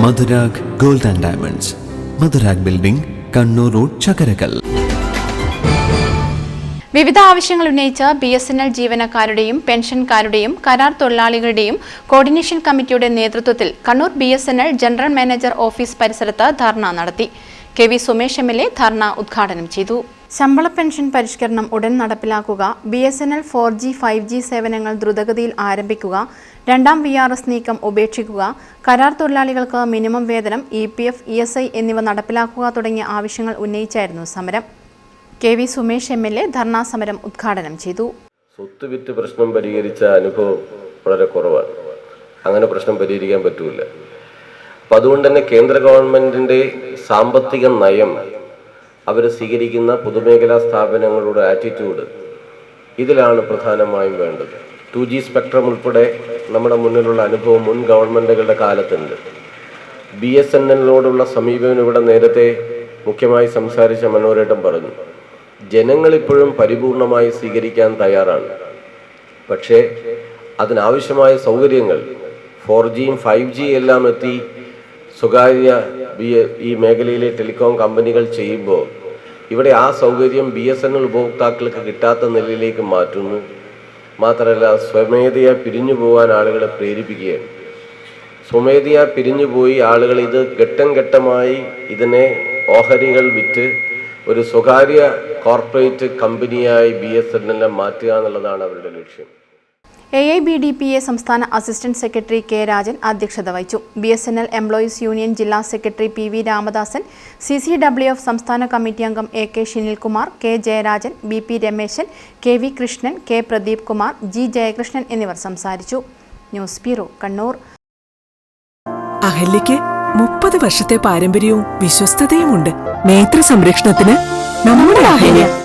Madhurag gold and diamonds, Madhurag building, Kannur road, Chakkarakal. വിവിധ ആവശ്യങ്ങൾ ഉന്നയിച്ച BSNL ജീവനക്കാരുടെയും പെൻഷൻകാരുടെയും കരാർ തൊഴിലാളികളുടെയും കോർഡിനേഷൻ കമ്മിറ്റിയുടെ നേതൃത്വത്തിൽ Kannur BSNL general manager office പരിസരത്ത് ധർണ നടത്തി. KV സുമേഷ് MLA ധർണ ഉദ്ഘാടനം ചെയ്തു. ശമ്പള പെൻഷൻ പരിഷ്കരണം ഉടൻ നടപ്പിലാക്കുക, BSNL 4G 5G സേവനങ്ങൾ ദ്രുതഗതിയിൽ ആരംഭിക്കുക, രണ്ടാം VRS നീക്കം ഉപേക്ഷിക്കുക, കരാർ തൊഴിലാളികൾക്ക് മിനിമം വേതനം, EPF, ESI എന്നിവ നടപ്പിലാക്കുക തുടങ്ങിയ ആവശ്യങ്ങൾ ഉന്നയിച്ചായിരുന്നു സമരം. KV സുമേഷ് MLA ധർണാ സമരം ഉദ്ഘാടനം ചെയ്തു. സ്വത്ത് വിറ്റ് പ്രശ്നം പരിഹരിച്ച അനുഭവം വളരെ കുറവാണ്. അങ്ങനെ പ്രശ്നം പരിഹരിക്കാൻ പറ്റൂല. അപ്പം അതുകൊണ്ട് തന്നെ കേന്ദ്ര ഗവൺമെന്റിന്റെ സാമ്പത്തിക നയം, അവർ സ്വീകരിക്കുന്ന പൊതുമേഖലാ സ്ഥാപനങ്ങളുടെ ആറ്റിറ്റ്യൂഡ്, ഇതിലാണ് പ്രധാനമായും വേണ്ടത്. 2G സ്പെക്ട്രം ഉൾപ്പെടെ നമ്മുടെ മുന്നിലുള്ള അനുഭവം മുൻ ഗവൺമെന്റുകളുടെ കാലത്തുണ്ട്. BSNLോടുള്ള സമീപനം ഇവിടെ നേരത്തെ മുഖ്യമായി സംസാരിച്ച മനോരേട്ടൻ പറഞ്ഞു. ജനങ്ങളിപ്പോഴും പരിപൂർണമായി സ്വീകരിക്കാൻ തയ്യാറാണ്. പക്ഷേ അതിനാവശ്യമായ സൗകര്യങ്ങൾ 4Gയും 5G എല്ലാം എത്തി സ്വകാര്യ ഈ മേഖലയിലെ ടെലികോം കമ്പനികൾ ചെയ്യുമ്പോൾ ഇവിടെ ആ സൗകര്യം BSNL ഉപഭോക്താക്കൾക്ക് കിട്ടാത്ത നിലയിലേക്ക് മാറ്റുന്നു. മാത്രമല്ല സ്വമേധയാ പിരിഞ്ഞു പോകാൻ ആളുകളെ പ്രേരിപ്പിക്കുകയാണ്. സ്വമേധയാ പിരിഞ്ഞുപോയി ആളുകൾ ഇത് ഘട്ടം ഘട്ടമായി ഇതിനെ ഓഹരികൾ വിറ്റ് ഒരു സ്വകാര്യ കോർപ്പറേറ്റ് കമ്പനിയായി BSNL മാറ്റുക എന്നുള്ളതാണ് അവരുടെ ലക്ഷ്യം. AIBDPA സംസ്ഥാന അസിസ്റ്റന്റ് സെക്രട്ടറി K. രാജൻ അധ്യക്ഷത വഹിച്ചു. BSNL എംപ്ലോയീസ് യൂണിയൻ ജില്ലാ സെക്രട്ടറി PV രാമദാസൻ, CCWF സംസ്ഥാന കമ്മിറ്റി അംഗം AK Shinilkumar, K. Jayarajan, BP Rameshan, KV Krishnan, K. Pradeep Kumar, G. Jayakrishnan എന്നിവർ സംസാരിച്ചു. News bureau, Kannur. അഹല്യയ്ക്ക് 30 വർഷത്തെ പാരമ്പര്യവും വിശ്വസ്തതയുമുണ്ട്. നേത്ര സംരക്ഷണത്തിന് നമ്മുടെ അഹല്യ.